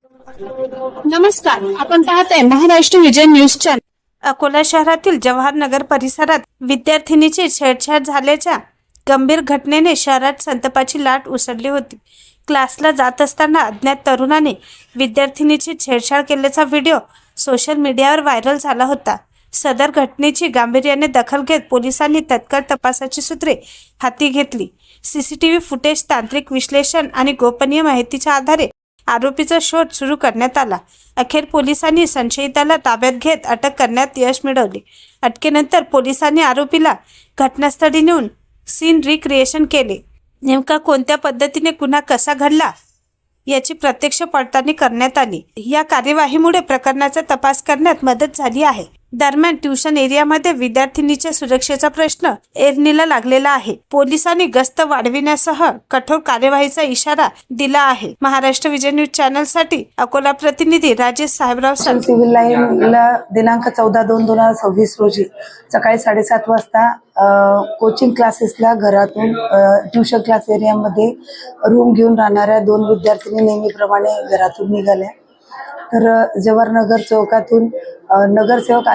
नमस्कार, आपण पाहत आहे महाराष्ट्र विजय न्यूज चॅनल। अकोला शहरातील जवाहर नगर परिसरात विद्यार्थिनीची छेडछाड झाल्याच्या गंभीर घटनेने शहरात संतापाची लाट उसळली होती। क्लासला जात असताना अज्ञात तरुणाने विद्यार्थिनीची छेडछाड केल्याचा व्हिडिओ सोशल मीडियावर व्हायरल झाला होता। सदर घटनेची गांभीर्याने दखल घेत पोलिसांनी तत्काळ तपासाची सूत्रे हाती घेतली। सीसीटीव्ही फुटेज, तांत्रिक विश्लेषण आणि गोपनीय माहितीच्या आधारे आरोपीचा शोध सुरू करण्यात आला। अखेर पोलिसांनी संशयिताला ताब्यात घेत अटक करण्यात यश मिळवले। अटकेनंतर पोलिसांनी आरोपीला घटनास्थळी नेऊन सीन रिक्रिएशन केले। नेमका कोणत्या पद्धतीने गुन्हा कसा घडला याची प्रत्यक्ष पडताळणी करण्यात आली। या कार्यवाहीमुळे प्रकरणाचा तपास करण्यात मदत झाली आहे। दरम्यान ट्यूशन एरियामध्ये विद्यार्थिनीच्या सुरक्षेचा प्रश्न ऐरणीला लागलेला आहे। पोलिसांनी गस्त वाढविण्यासह कठोर कार्यवाहीचा इशारा दिला आहे। महाराष्ट्र विजय न्यूज चॅनल साठी अकोला प्रतिनिधी राजेश साहेबराव सिव्हिल लाईनला दिनांक 14/2/2026 रोजी सकाळी 7:30 वाजता कोचिंग क्लासेसला घरातून ट्यूशन क्लास एरियामध्ये रूम घेऊन राहणाऱ्या 2 विद्यार्थिनी नेहमीप्रमाणे घरातून निघाल्या। तर जवाहरनगर चौकातून नगरसेवक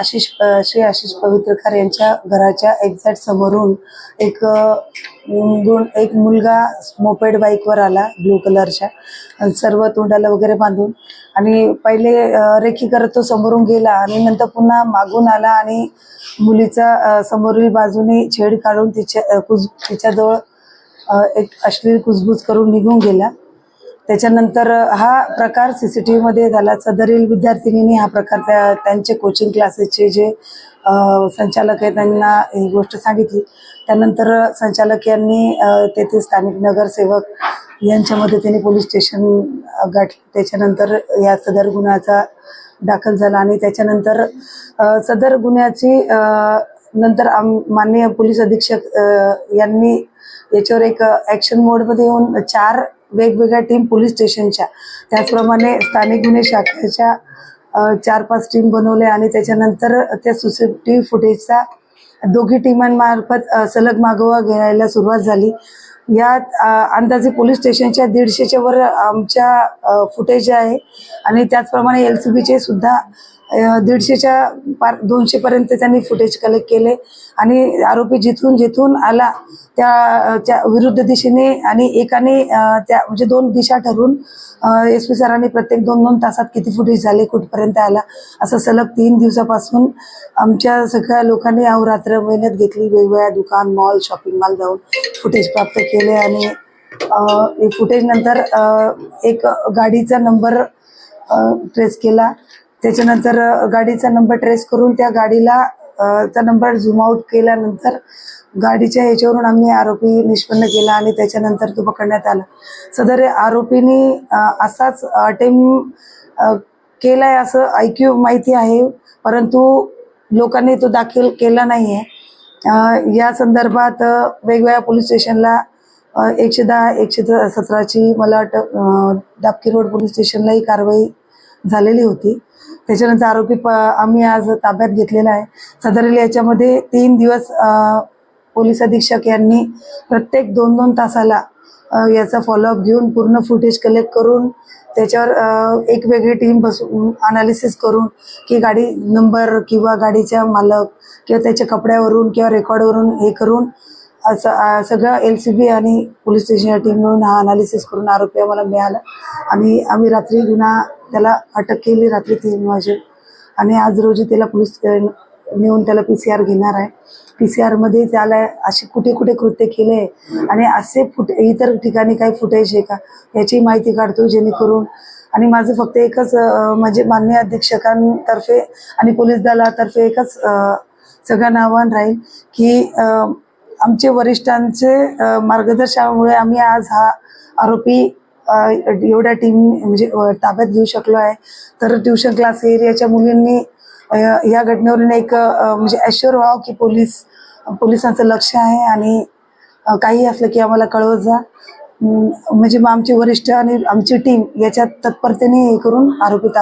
श्री आशिष पवित्रकर यांच्या घराच्या एक्झॅक्ट समोरून एक मुलगा मोपेड बाईकवर आला, ब्लू कलरच्या, सर्व तोंडाला वगैरे बांधून, आणि पहिले रेखी करत तो समोरून गेला आणि नंतर पुन्हा मागून आला आणि मुलीचा समोरील बाजूने छेड काढून तिच्याजवळ एक अश्लील कुजबूज करून निघून गेला। त्याच्यानंतर हा प्रकार सीसीटीव्ही मध्ये झाला। सदरील विद्यार्थिनीने हा प्रकार त्यांचे कोचिंग क्लासेसचे जे संचालक आहेत त्यांना ही गोष्ट सांगितली। त्यानंतर संचालक यांनी तेथे स्थानिक नगरसेवक यांच्या मदतीने पोलीस स्टेशन गाठले। त्याच्यानंतर या सदर गुन्ह्याचा दाखल झाला आणि त्याच्यानंतर सदर गुन्ह्याची नंतर माननीय पोलीस अधीक्षक यांनी याच्यावर एक ॲक्शन मोडमध्ये येऊन 4 वेगवेगळ्या टीम पोलीस स्टेशनच्या, त्याचप्रमाणे स्थानिक गुन्हे शाखेच्या 4-5 टीम बनवल्या आणि त्याच्यानंतर त्या सीसीटीव्ही फुटेजचा दोघी टीमांमार्फत सलग मागोवा घ्यायला सुरुवात झाली। यात अंदाजे पोलीस स्टेशनच्या 150च्या वर आमच्या फुटेज आहे आणि त्याचप्रमाणे LCBचे सुद्धा 150च्या पार 200 पर्यंत त्यांनी फुटेज कलेक्ट केले आणि आरोपी जिथून आला त्या विरुद्ध दिशेने आणि एकाने त्या म्हणजे 2 दिशा ठरवून SP सरांनी प्रत्येक 2-2 तासात किती फुटेज झाले, कुठपर्यंत आला, असं सलग 3 दिवसापासून आमच्या सगळ्या लोकांनी अहोरात्र मेहनत घेतली। वेगवेगळ्या दुकान, मॉल, शॉपिंग मॉल जाऊन फुटेज प्राप्त केले आणि फुटेज नंतर एक गाडीचा नंबर ट्रेस केला। त्याच्यानंतर गाडीचा नंबर ट्रेस करून त्या गाडीला चा नंबर झूम आउट केल्यानंतर गाडीच्या ह्याच्यावरून आम्ही आरोपी निष्पन्न केला आणि त्याच्यानंतर तो पकडण्यात आला। सदर आरोपीने असाच अटेम्प्ट केलाय असं ऐक्यू माहिती आहे, परंतु लोकांनी तो दाखल केला नाही आहे। या संदर्भात वेगवेगळ्या पोलीस स्टेशनला 110, 117ची मला वाटतं दापकी रोड पोलीस स्टेशनलाही कारवाई झालेली होती। त्याच्यानंतर आरोपी आम्ही आज ताब्यात घेतलेला आहे। सदरील याच्यामध्ये 3 दिवस पोलीस अधीक्षक यांनी प्रत्येक 2-2 तासाला याचा फॉलोअप घेऊन पूर्ण फुटेज कलेक्ट करून त्याच्यावर एक वेगळी टीम बसून अनालिसिस करून की गाडी नंबर किंवा गाडीच्या मालक किंवा त्याच्या कपड्यावरून किंवा रेकॉर्डवरून हे करून असं सगळं LCB आणि पोलीस स्टेशनच्या टीम मिळून हा अनालिसिस करून आरोपी आम्हाला मिळाला आणि आम्ही रात्री गुन्हा त्याला अटक केली रात्री 3 वाजे आणि आज रोजी त्याला पोलीस नेऊन त्याला PCR घेणार आहे। PCR मध्ये त्याला असे कुठे कृत्य केले आणि असे इतर ठिकाणी काही फुटेज आहे का याची माहिती काढतो, जेणेकरून आणि माझं फक्त एकच म्हणजे माननीय अधीक्षकांतर्फे आणि पोलीस दलातर्फे एकच सगळ्यांना आव्हान राहील की आमचे वरिष्ठांचे मार्गदर्शनामुळे आम्ही आज हा आरोपी एवढ्या टीम म्हणजे ताब्यात घेऊ शकलो आहे। तर ट्यूशन क्लास एरियाच्या मुलींनी या घटनेवरून एक म्हणजे ॲश्युअर व्हावं की पोलिसांचं लक्ष आहे आणि काही असलं की आम्हाला कळवत जा, म्हणजे मग आमचे वरिष्ठ आणि आमची टीम याच्यात तत्परतेने हे करून आरोपी ताब्यात